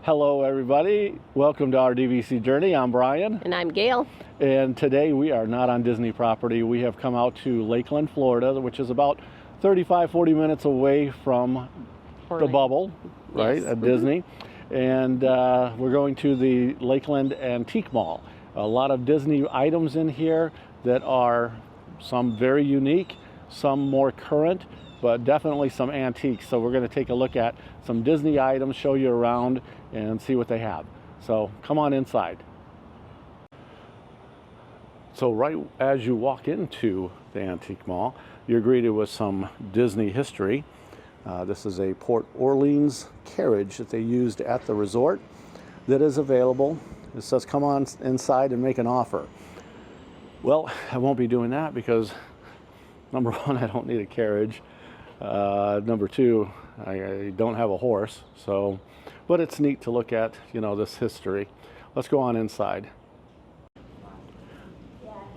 Hello everybody, welcome to our DVC journey. I'm Brian. And I'm Gail. And today we are not on Disney property. We have come out to Lakeland, Florida, which is about 35-40 minutes away from the bubble, right, yes. at Disney. And we're going to the Lakeland Antique Mall. A lot of Disney items in here that are some very unique, some more current, but definitely some antiques. So we're going to take a look at some Disney items, show you around, and see what they have. So come on inside. So right as you walk into the Antique Mall, you're greeted with some Disney history. This is a Port Orleans carriage that they used at the resort that is available. It says come on inside and make an offer. Well, I won't be doing that because number one, I don't need a carriage. Number two, I don't have a horse, so, but it's neat to look at, this history. Let's go on inside.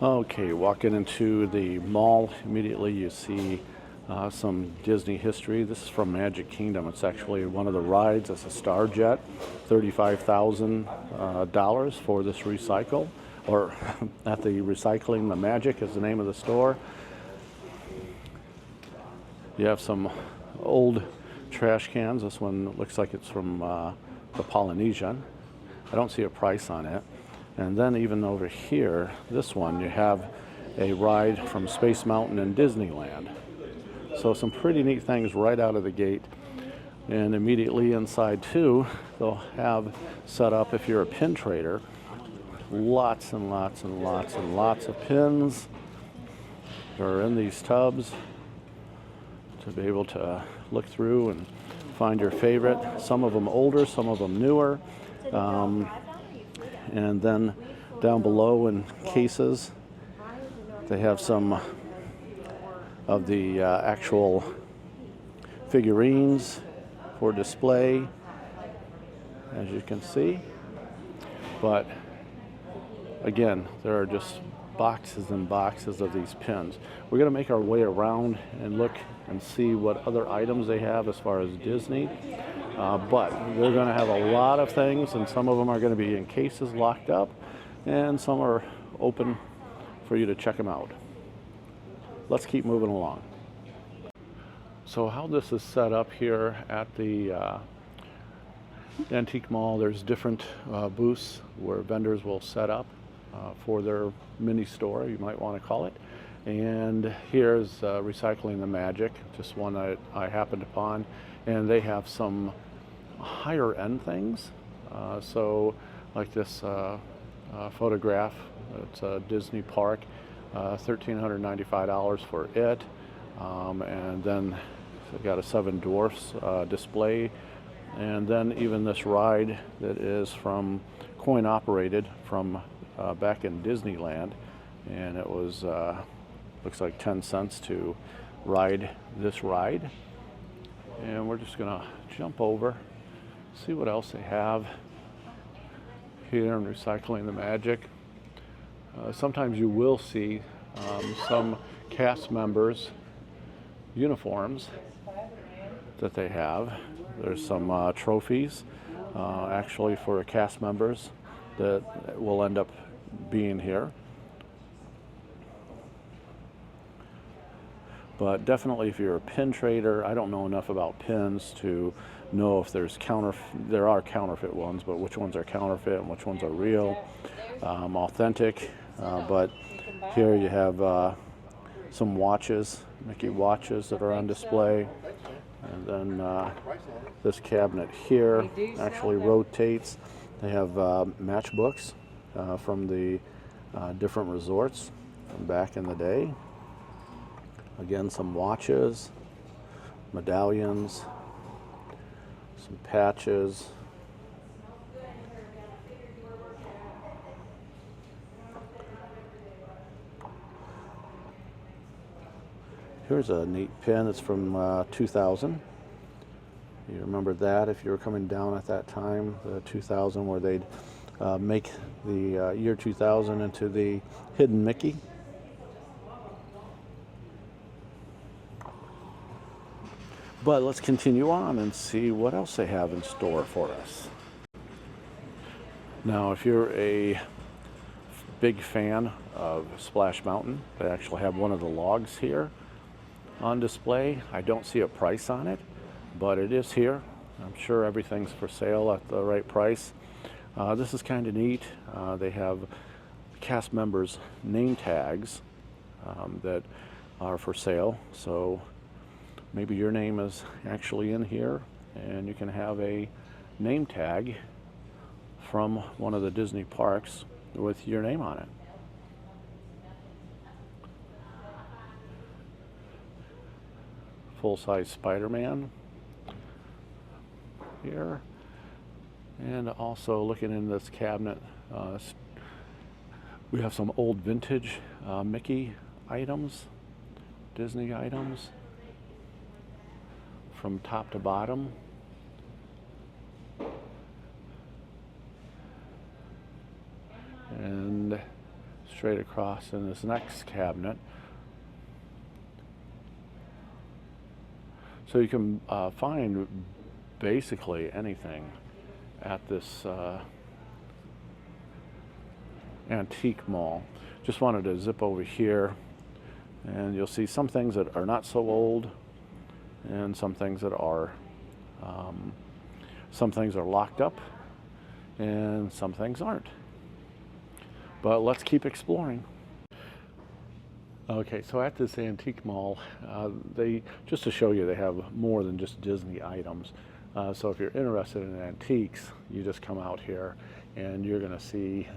Okay, walking into the mall, immediately you see some Disney history. This is from Magic Kingdom. It's actually one of the rides. It's a Star Jet, $35,000 for this recycle, or at the Recycling the Magic is the name of the store. You have some old trash cans. This one looks like it's from the Polynesian. I don't see a price on it. And then even over here, this one, you have a ride from Space Mountain in Disneyland. So some pretty neat things right out of the gate. And immediately inside too, they'll have set up, if you're a pin trader, lots and lots and lots and lots of pins that are in these tubs to be able to look through and find your favorite. Some of them older, some of them newer. And then down below in cases, they have some of the actual figurines for display, as you can see. But again, there are just boxes and boxes of these pins. We're going to make our way around and look and see what other items they have as far as Disney. But they're going to have a lot of things, and some of them are going to be in cases locked up, and some are open for you to check them out. Let's keep moving along. So how this is set up here at the Antique Mall, there's different booths where vendors will set up for their mini store, you might want to call it. And here's Recycling the Magic, just one that I happened upon. And they have some higher end things. So like this photograph, it's a Disney park, $1,395 for it. And then they've got a Seven Dwarfs display. And then even this ride that is from coin operated from back in Disneyland. And it was, looks like 10 cents to ride this ride. And we're just gonna jump over, see what else they have here in Recycling the Magic. Sometimes you will see some cast members' uniforms that they have. There's some trophies actually for cast members that will end up being here. But definitely if you're a pin trader, I don't know enough about pins to know if there are counterfeit ones, but which ones are counterfeit and which ones are real, authentic. But here you have some watches, Mickey watches that are on display. And then this cabinet here actually rotates. They have matchbooks from the different resorts from back in the day. Again, some watches, medallions, some patches. Here's a neat pin. It's from 2000. You remember that if you were coming down at that time, the 2000, where they'd make the year 2000 into the hidden Mickey. But let's continue on and see what else they have in store for us. Now, if you're a big fan of Splash Mountain, they actually have one of the logs here on display. I don't see a price on it, but it is here. I'm sure everything's for sale at the right price. This is kind of neat. They have cast members' name tags that are for sale. So maybe your name is actually in here and you can have a name tag from one of the Disney parks with your name on it. Full-size Spider-Man here. And also looking in this cabinet, we have some old vintage Mickey items, Disney items, from top to bottom. And straight across in this next cabinet. So you can find basically anything at this antique mall. Just wanted to zip over here and you'll see some things that are not so old and some things that are. Some things are locked up and some things aren't. But let's keep exploring. Okay, so at this antique mall, just to show you, they have more than just Disney items. So if you're interested in antiques, you just come out here and you're gonna see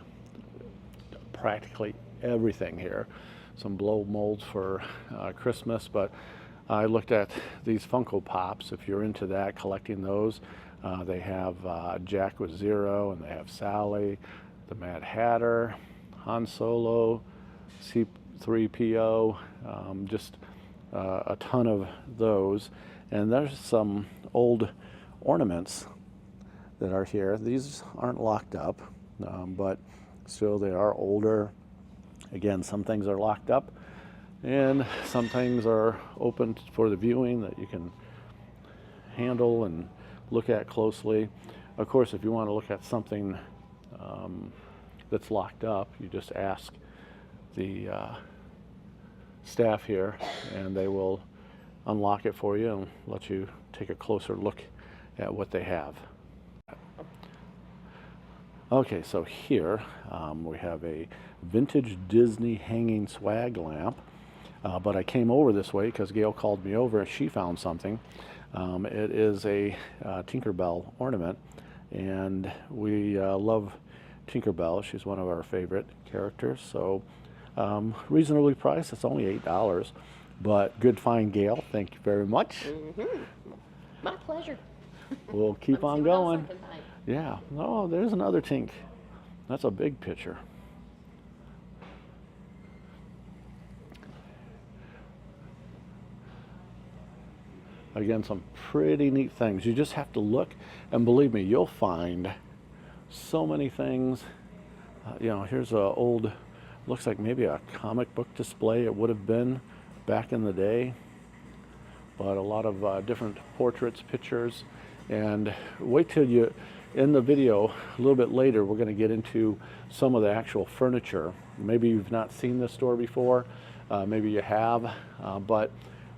practically everything here. Some blow molds for Christmas, but I looked at these Funko Pops. If you're into that, collecting those, they have Jack with Zero, and they have Sally, the Mad Hatter, Han Solo, C-3PO, just a ton of those. And there's some old ornaments that are here. These aren't locked up, but still they are older. Again, some things are locked up and some things are open for the viewing that you can handle and look at closely. Of course, if you want to look at something that's locked up, you just ask the staff here and they will unlock it for you and let you take a closer look at what they have. Okay, so here we have a vintage Disney hanging swag lamp, but I came over this way because Gail called me over and she found something. It is a Tinkerbell ornament, and we love Tinkerbell. She's one of our favorite characters, so reasonably priced. It's only $8, but good find, Gail. Thank you very much. Mm-hmm. My pleasure. We'll keep on going. Yeah. Oh, there's another Tink. That's a big picture. Again, some pretty neat things. You just have to look, and believe me, you'll find so many things. You know, here's a old, looks like maybe a comic book display. It would have been back in the day, but a lot of different portraits, pictures, and wait till you, in the video a little bit later, we're going to get into some of the actual furniture. Maybe you've not seen this store before, maybe you have, but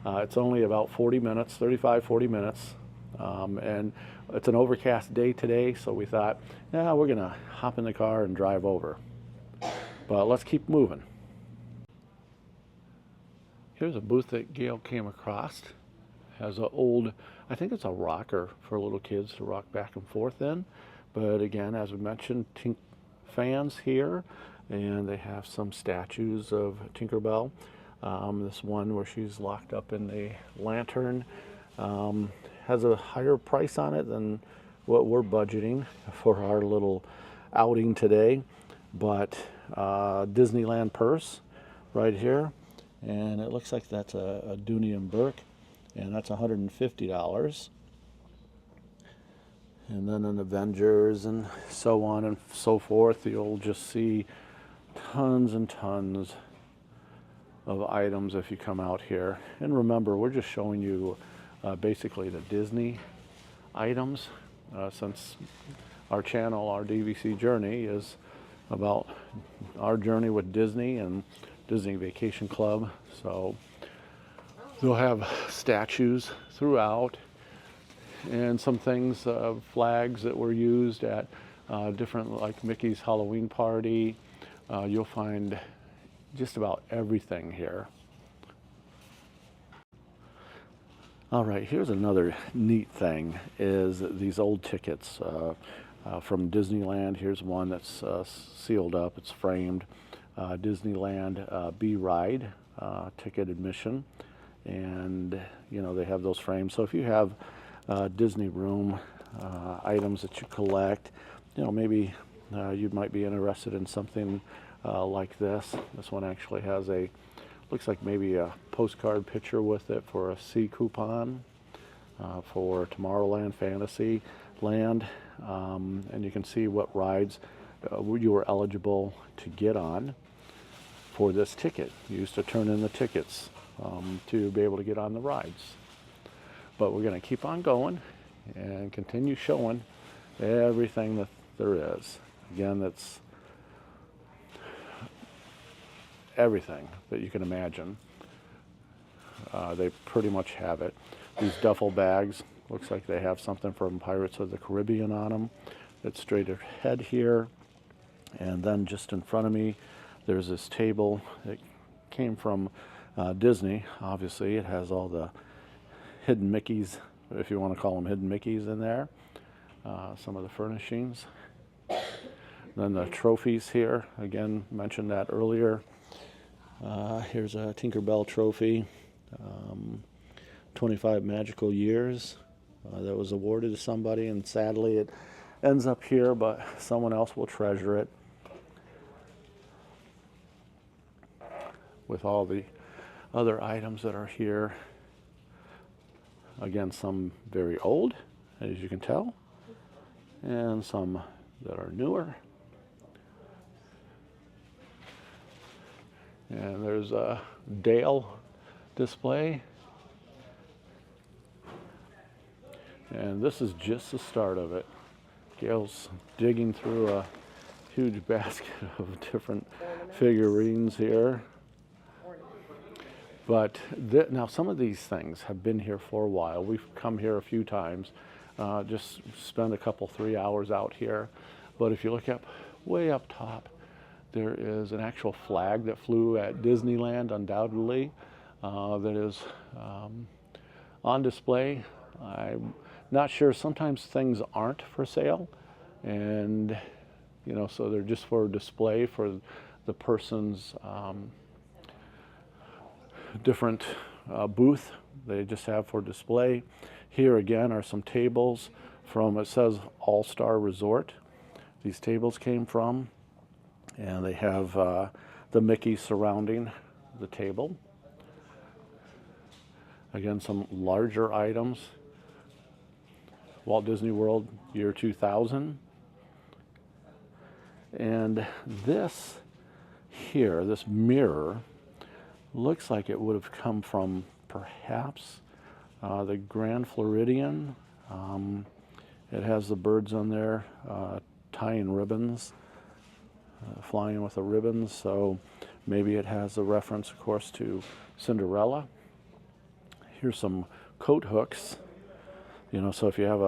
it's only about 40 minutes, 35, 40 minutes, and it's an overcast day today, so we thought, yeah, we're going to hop in the car and drive over. But let's keep moving. Here's a booth that Gail came across. Has an old, I think it's a rocker for little kids to rock back and forth in. But again, as we mentioned, Tink fans here, and they have some statues of Tinkerbell. This one where she's locked up in a lantern has a higher price on it than what we're budgeting for our little outing today. But Disneyland purse right here, and it looks like that's a Dooney and Burke, and that's $150. And then an Avengers and so on and so forth. You'll just see tons and tons of items if you come out here. And remember, we're just showing you basically the Disney items, since our channel, our DVC journey, is about our journey with Disney and Disney Vacation Club. So they'll have statues throughout and some things, flags that were used at different, like Mickey's Halloween party. You'll find just about everything here. All right, here's another neat thing, is these old tickets from Disneyland. Here's one that's sealed up, it's framed. Disneyland B Ride ticket admission. And, you know, they have those frames. So if you have Disney room items that you collect, you know, maybe you might be interested in something like this. This one actually has looks like maybe a postcard picture with it for a C coupon for Tomorrowland Fantasy Land. And you can see what rides you were eligible to get on for this ticket. You used to turn in the tickets to be able to get on the rides. But we're going to keep on going and continue showing everything that there is. Again, that's everything that you can imagine. They pretty much have it. These duffel bags, looks like they have something from Pirates of the Caribbean on them. It's straight ahead here. And then just in front of me, there's this table. It came from Disney, obviously. It has all the hidden Mickeys, if you want to call them hidden Mickeys, in there. Some of the furnishings. Then the trophies here, again, mentioned that earlier. Here's a Tinkerbell trophy, 25 magical years. That was awarded to somebody, and sadly it ends up here, but someone else will treasure it. With all the other items that are here. Again, some very old, as you can tell, and some that are newer. And there's a Dale display. And this is just the start of it. Gail's digging through a huge basket of different figurines here. But now some of these things have been here for a while. We've come here a few times, just spend a couple, 3 hours out here. But if you look up, way up top, there is an actual flag that flew at Disneyland, undoubtedly, that is on display. I'm not sure, sometimes things aren't for sale, and you know, so they're just for display for the person's different booth they just have for display. Here again are some tables from, it says All-Star Resort. These tables came from, and they have the Mickey surrounding the table. Again, some larger items. Walt Disney World, year 2000. And this here, this mirror, looks like it would have come from perhaps the Grand Floridian. It has the birds on there tying ribbons, flying with the ribbons, so maybe it has a reference, of course, to Cinderella. Here's some coat hooks, you know, so if you have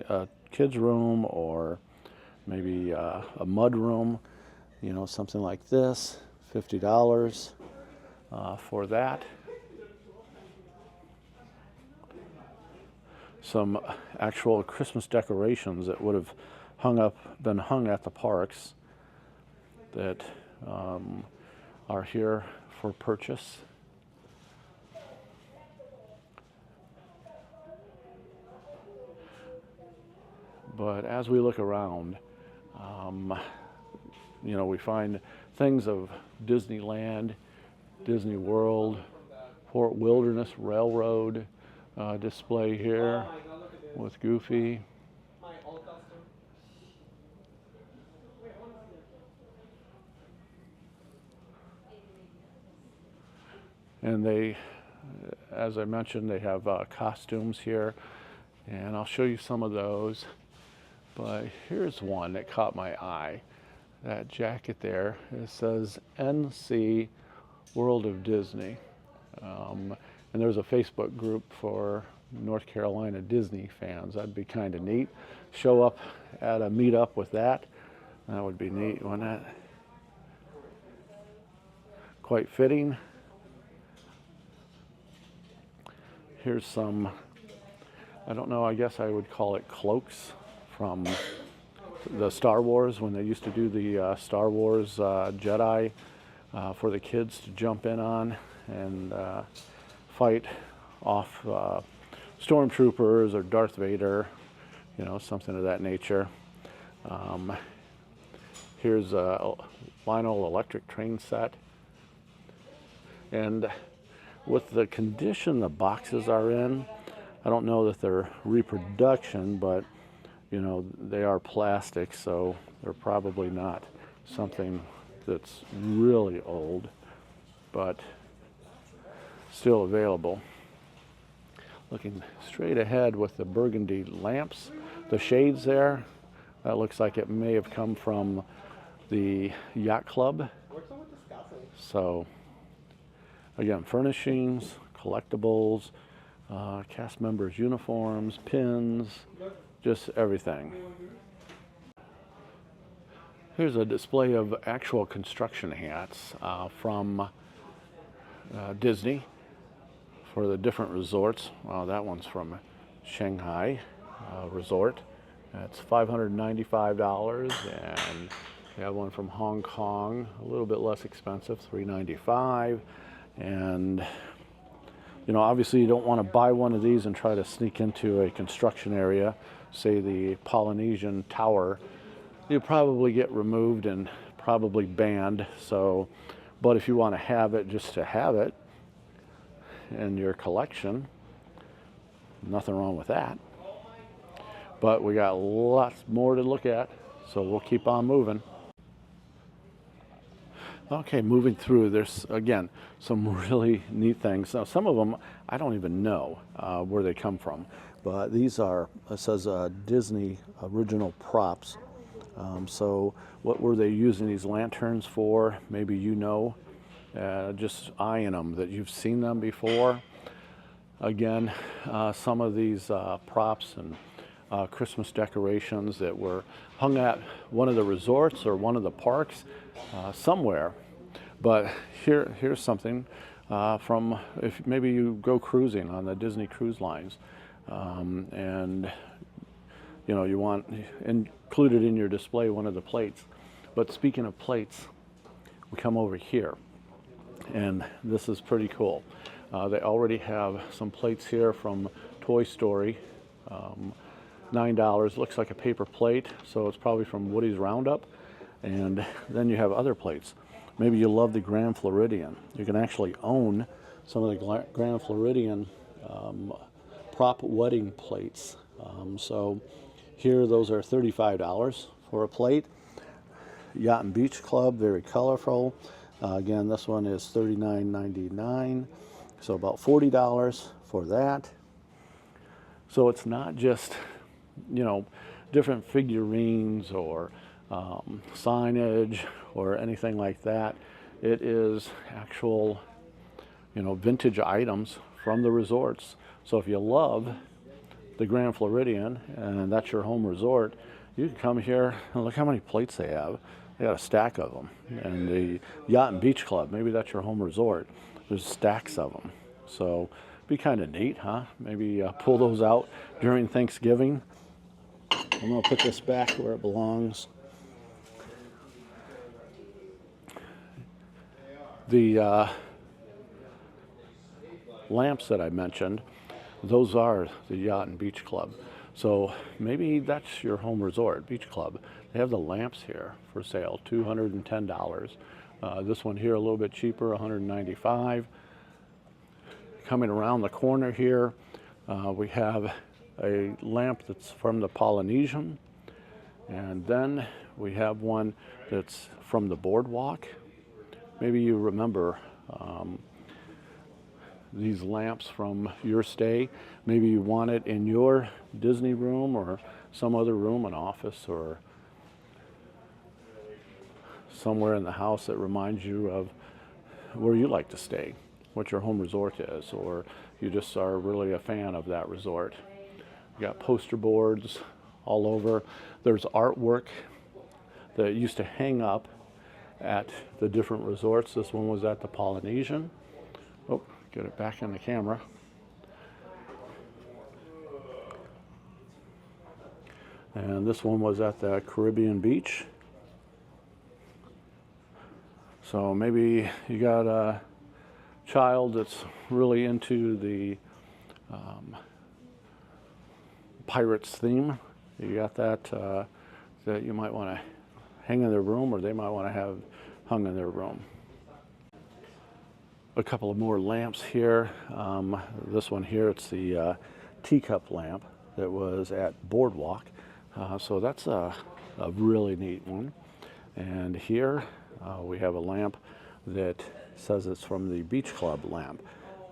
a kid's room or maybe a mud room, you know, something like this, $50 for that. Some actual Christmas decorations that would have been hung at the parks that are here for purchase. But as we look around, you know, we find things of Disneyland, Disney World, Fort Wilderness Railroad display here with Goofy. And they, as I mentioned, they have costumes here, and I'll show you some of those. But here's one that caught my eye. That jacket there, it says NC World of Disney. And there's a Facebook group for North Carolina Disney fans. That'd be kind of neat. Show up at a meetup with that. That would be neat, wouldn't it? Quite fitting. Here's some, I don't know, I guess I would call it cloaks from the Star Wars, when they used to do the Star Wars Jedi for the kids to jump in on and fight off stormtroopers or Darth Vader, you know, something of that nature. Here's a Lionel electric train set. And with the condition the boxes are in, I don't know that they're reproduction, but you know, they are plastic, so they're probably not something that's really old, but still available. Looking straight ahead with the burgundy lamps, the shades there, that looks like it may have come from the yacht club. So again, furnishings, collectibles, cast members' uniforms, pins, just everything. Here's a display of actual construction hats from Disney for the different resorts. That one's from Shanghai Resort. That's $595, and we have one from Hong Kong, a little bit less expensive, $395. And you know, obviously you don't want to buy one of these and try to sneak into a construction area, say the Polynesian Tower. You'll probably get removed and probably banned. So, but if you want to have it just to have it in your collection, nothing wrong with that. But we got lots more to look at, so we'll keep on moving. Okay, moving through, there's, again, some really neat things. Now, some of them, I don't even know where they come from, but these are, it says Disney original props. So what were they using these lanterns for? Maybe you know, just eyeing them, that you've seen them before. Again, some of these props and Christmas decorations that were hung at one of the resorts or one of the parks somewhere. But here's something from, if maybe you go cruising on the Disney cruise lines, and you know, you want included in your display one of the plates. But speaking of plates, we come over here, and this is pretty cool. They already have some plates here from Toy Story. $9, looks like a paper plate, so it's probably from Woody's Roundup. And then you have other plates. Maybe you love the Grand Floridian. You can actually own some of the Grand Floridian prop wedding plates. So here, those are $35 for a plate. Yacht and Beach Club, very colorful. Again, this one is $39.99, so about $40 for that. So it's not just, you know, different figurines or signage or anything like that. It is actual, you know, vintage items from the resorts. So if you love the Grand Floridian and that's your home resort, you can come here and look how many plates they have. They got a stack of them. And the Yacht and Beach Club, maybe that's your home resort. There's stacks of them. So be kind of neat, huh? Maybe pull those out during Thanksgiving. I'm gonna put this back where it belongs. The lamps that I mentioned, those are the Yacht and Beach Club. So maybe that's your home resort, Beach Club. They have the lamps here for sale, $210. This one here a little bit cheaper, $195. Coming around the corner here, we have a lamp that's from the Polynesian, and then we have one that's from the Boardwalk. Maybe you remember these lamps from your stay. Maybe you want it in your Disney room, or some other room, an office, or somewhere in the house that reminds you of where you like to stay, what your home resort is, or you just are really a fan of that resort. You got poster boards all over. There's artwork that used to hang up at the different resorts. This one was at the Polynesian. Oh, get it back in the camera. And this one was at the Caribbean Beach. So maybe you got a child that's really into the Pirates theme. You got that that you might want to hang in their room, or they might want to have hung in their room. A couple of more lamps here. This one here, it's the teacup lamp that was at Boardwalk. So that's a really neat one. And here we have a lamp that says it's from the Beach Club lamp.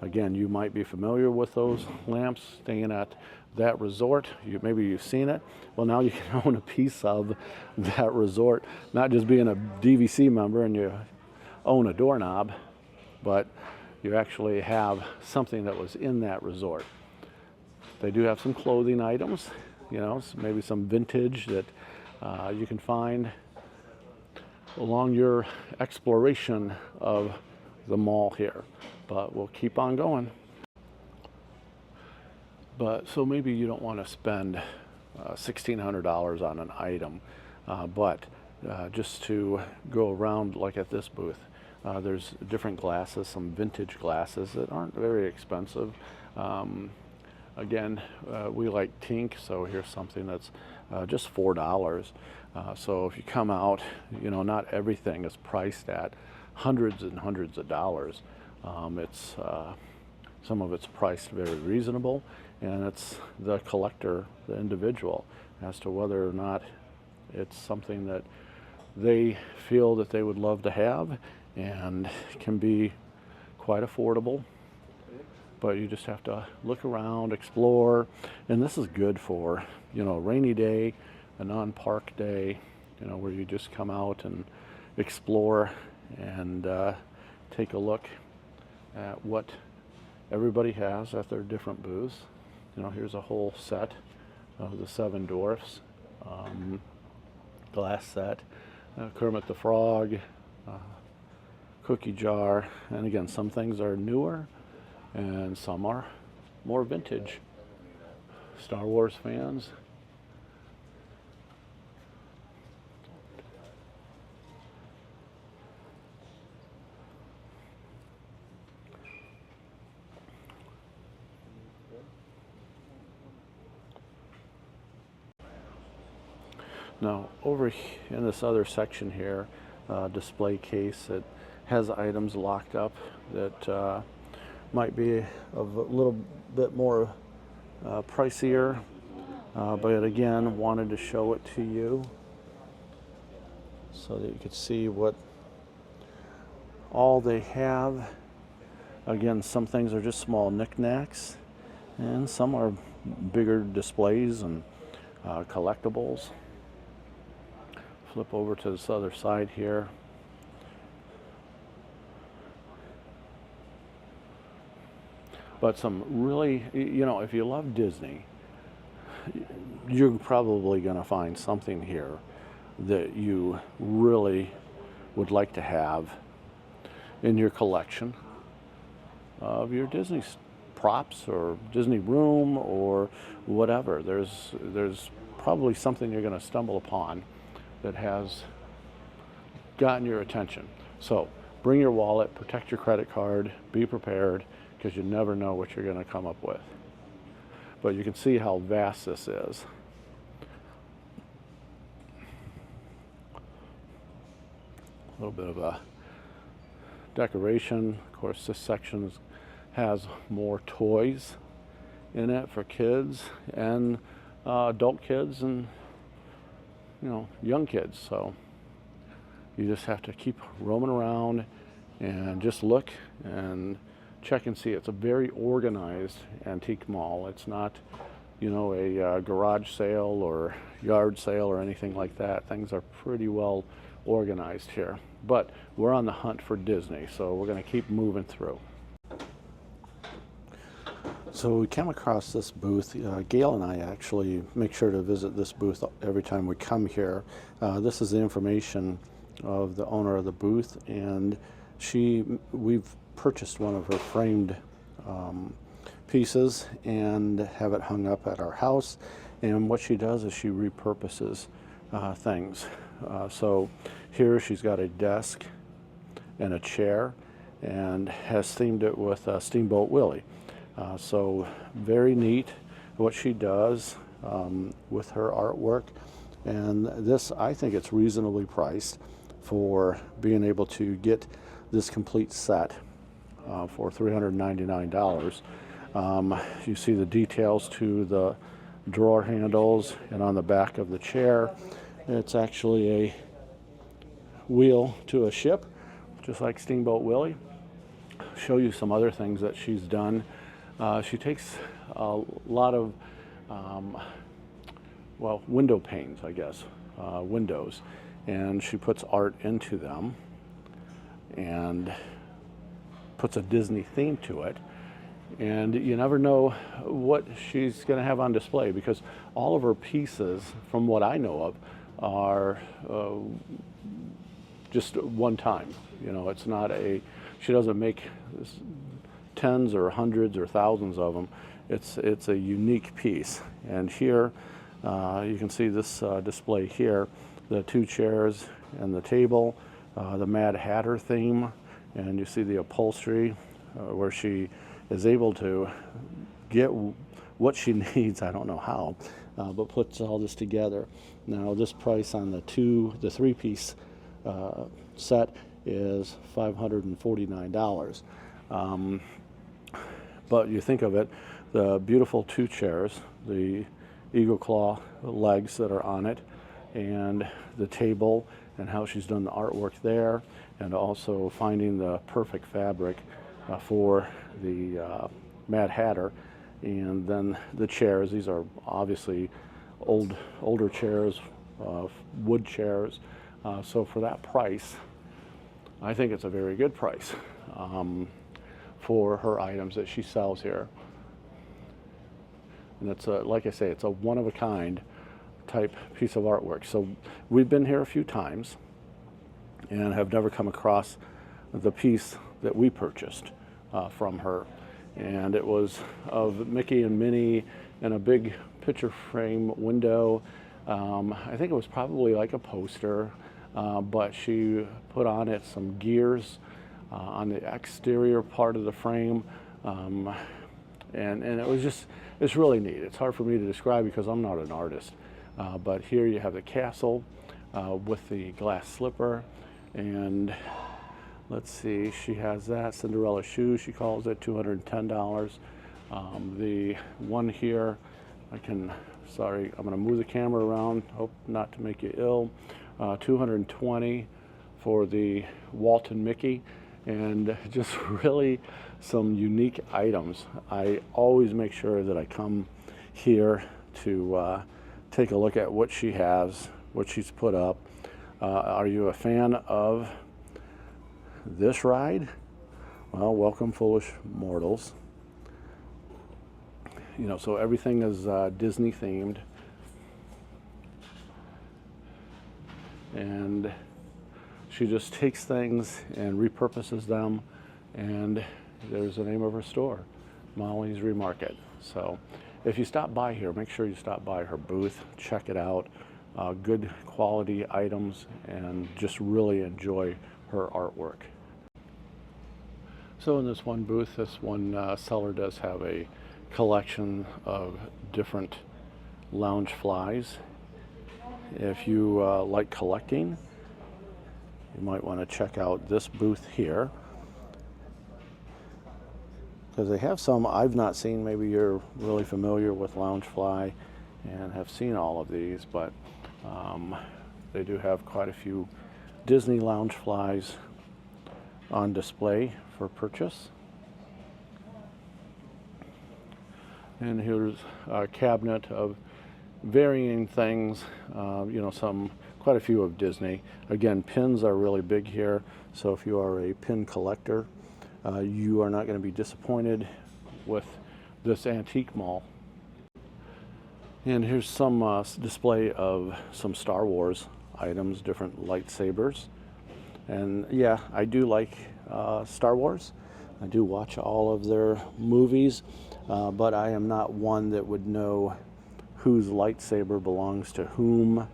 Again, you might be familiar with those lamps staying at that resort. Maybe you've seen it. Well, now you can own a piece of that resort, not just being a DVC member and you own a doorknob, but you actually have something that was in that resort. They do have some clothing items, you know, maybe some vintage that you can find along your exploration of the mall here. But we'll keep on going. But so maybe you don't want to spend $1,600 on an item, but just to go around like at this booth, there's different glasses, some vintage glasses that aren't very expensive. Again, we like Tink, so here's something that's just $4. So if you come out, you know, not everything is priced at hundreds and hundreds of dollars. Some of it's priced very reasonable, and it's the collector, the individual, as to whether or not it's something that they feel that they would love to have, and can be quite affordable. But you just have to look around, explore, and this is good for, you know, a rainy day, a non-park day, you know, where you just come out and explore and take a look at what everybody has at their different booths. You know, here's a whole set of the Seven Dwarfs, glass set, Kermit the Frog, cookie jar, and again, some things are newer and some are more vintage. Star Wars fans. Now, over in this other section here, display case that has items locked up that might be of a little bit more pricier, but again, wanted to show it to you so that you could see what all they have. Again, some things are just small knickknacks, and some are bigger displays and collectibles. Flip over to this other side here. But some really, you know, if you love Disney, you're probably going to find something here that you really would like to have in your collection of your Disney props or Disney room or whatever. There's probably something you're going to stumble upon that has gotten your attention. So bring your wallet, protect your credit card, be prepared, because you never know what you're going to come up with. But you can see how vast this is. A little bit of a decoration. Of course, this section has more toys in it for kids and adult kids and, you know, young kids. So you just have to keep roaming around and just look and check and see. It's a very organized antique mall. It's not you know, a garage sale or yard sale or anything like that. Things are pretty well organized here. But we're on the hunt for Disney, so we're going to keep moving through. So we came across this booth. Gail and I actually make sure to visit this booth every time we come here. This is the information of the owner of the booth, and we've purchased one of her framed pieces and have it hung up at our house. And what she does is she repurposes things. So here she's got a desk and a chair and has themed it with Steamboat Willie. So very neat what she does with her artwork. And this, I think it's reasonably priced for being able to get this complete set for $399. You see the details to the drawer handles, and on the back of the chair, it's actually a wheel to a ship, just like Steamboat Willie. Show you some other things that she's done. She takes a lot of, window panes, I guess, windows, and she puts art into them and puts a Disney theme to it. And you never know what she's going to have on display, because all of her pieces, from what I know of, are just one time. You know, it's not she doesn't make tens or hundreds or thousands of them. It's a unique piece. And here you can see this display here, the two chairs and the table, the Mad Hatter theme, and you see the upholstery where she is able to get what she needs. I don't know how, but puts all this together. Now this price on the three-piece set is $549. But you think of it, the beautiful two chairs, the eagle claw legs that are on it, and the table, and how she's done the artwork there, and also finding the perfect fabric for the Mad Hatter. And then the chairs, these are obviously older chairs, wood chairs. So for that price, I think it's a very good price for her items that she sells here. And it's like I say, it's a one-of-a-kind type piece of artwork. So we've been here a few times and have never come across the piece that we purchased from her. And it was of Mickey and Minnie in a big picture frame window. I think it was probably like a poster, but she put on it some gears on the exterior part of the frame. And it was it's really neat. It's hard for me to describe because I'm not an artist. But here you have the castle with the glass slipper, and let's see, she has that Cinderella shoe, she calls it, $210. The one here, I'm gonna move the camera around, hope not to make you ill. $220 for the Walt and Mickey, and just really some unique items. I always make sure that I come here to take a look at what she has, what she's put up. Are you a fan of this ride? Well, welcome, foolish mortals. You know, so everything is Disney themed. And she just takes things and repurposes them, and there's the name of her store, Molly's Remarket. So if you stop by here, make sure you stop by her booth, check it out. Good quality items, and just really enjoy her artwork. So in this one booth, this one seller does have a collection of different lounge flies. If you like collecting, you might want to check out this booth here, because they have some I've not seen. Maybe you're really familiar with Loungefly and have seen all of these, but they do have quite a few Disney Loungeflies on display for purchase. And here's a cabinet of varying things, quite a few of Disney. Again, pins are really big here, so if you are a pin collector, you are not going to be disappointed with this antique mall. And here's some display of some Star Wars items, different lightsabers. And yeah, I do like Star Wars. I do watch all of their movies, but I am not one that would know whose lightsaber belongs to whom.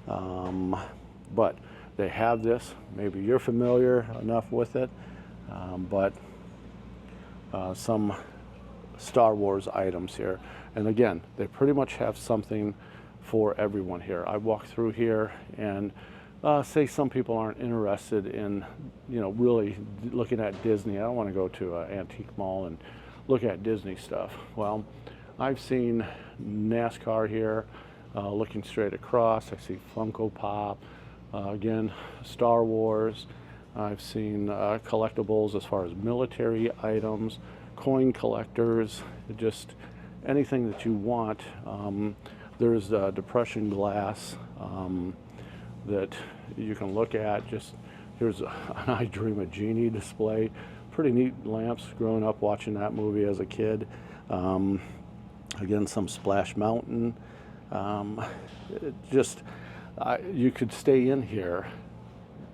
But they have this. Maybe you're familiar enough with it, but some Star Wars items here. And again, they pretty much have something for everyone here. I walk through here and say some people aren't interested in, really looking at Disney. I don't want to go to an antique mall and look at Disney stuff. Well, I've seen NASCAR here, looking straight across. I see Funko Pop, again, Star Wars. I've seen collectibles as far as military items, coin collectors, just anything that you want. There's depression glass that you can look at. Just here's an I Dream a Genie display. Pretty neat lamps, growing up watching that movie as a kid. Again, some Splash Mountain. You could stay in here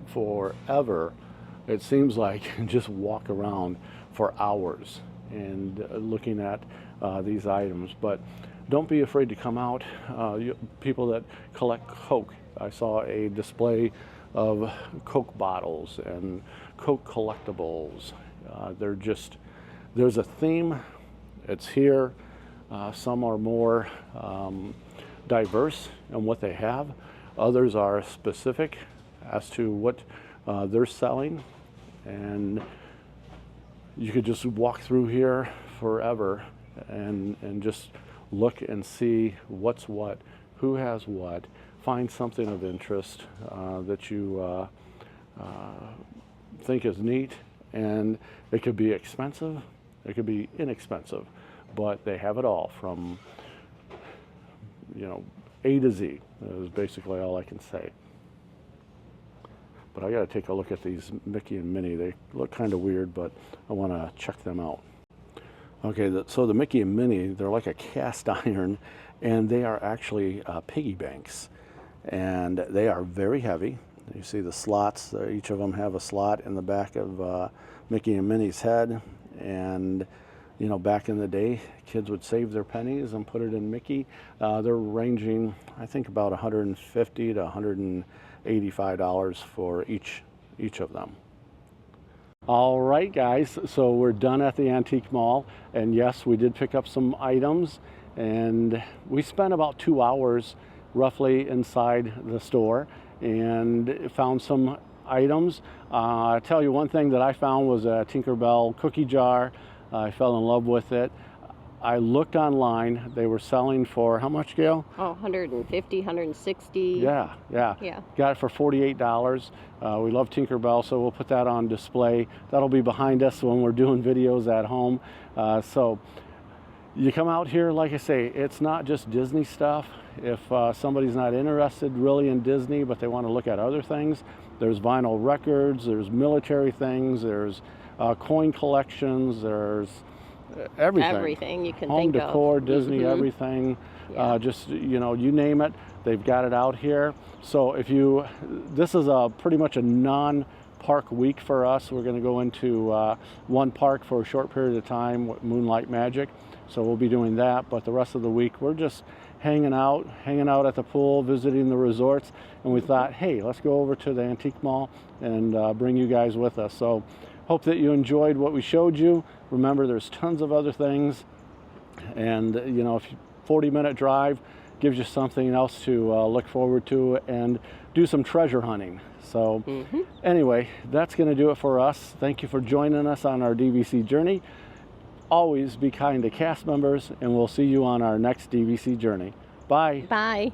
forever. It seems like, and just walk around for hours and looking at these items. But don't be afraid to come out. People that collect Coke, I saw a display of Coke bottles and Coke collectibles. There's a theme. It's here. Some are more diverse in what they have. Others are specific as to what they're selling. And you could just walk through here forever and just look and see what's what, who has what, find something of interest that you think is neat. And it could be expensive, it could be inexpensive, but they have it all from, A to Z is basically all I can say. But I got to take a look at these Mickey and Minnie. They look kind of weird, but I want to check them out. Okay, so the Mickey and Minnie, they're like a cast iron, and they are actually piggy banks. And they are very heavy. You see the slots, each of them have a slot in the back of Mickey and Minnie's head. And, back in the day, kids would save their pennies and put it in Mickey. They're ranging, I think, about $150 to $185 for each of them. All right, guys, so we're done at the antique mall. And yes, we did pick up some items. And we spent about 2 hours roughly inside the store and found some items. I'll tell you one thing that I found was a Tinkerbell cookie jar. I fell in love with it. I looked online. They were selling for how much, Gail? Oh, 150, 160. Yeah. Got it for $48. We love Tinkerbell, so we'll put that on display. That'll be behind us when we're doing videos at home. So you come out here, like I say, it's not just Disney stuff. If somebody's not interested really in Disney, but they want to look at other things, there's vinyl records, there's military things, there's coin collections, there's everything. Everything you can Home think decor, of. Disney, everything. Yeah. You name it, they've got it out here. So this is pretty much a non-park week for us. We're going to go into one park for a short period of time, Moonlight Magic. So we'll be doing that, but the rest of the week we're just hanging out at the pool, visiting the resorts, and we thought, hey, let's go over to the antique mall and bring you guys with us. So hope that you enjoyed what we showed you. Remember, there's tons of other things, and if 40-minute drive gives you something else to look forward to and do some treasure hunting. So anyway, that's going to do it for us. Thank you for joining us on our DVC journey. Always be kind to cast members, and we'll see you on our next DVC journey. Bye. Bye.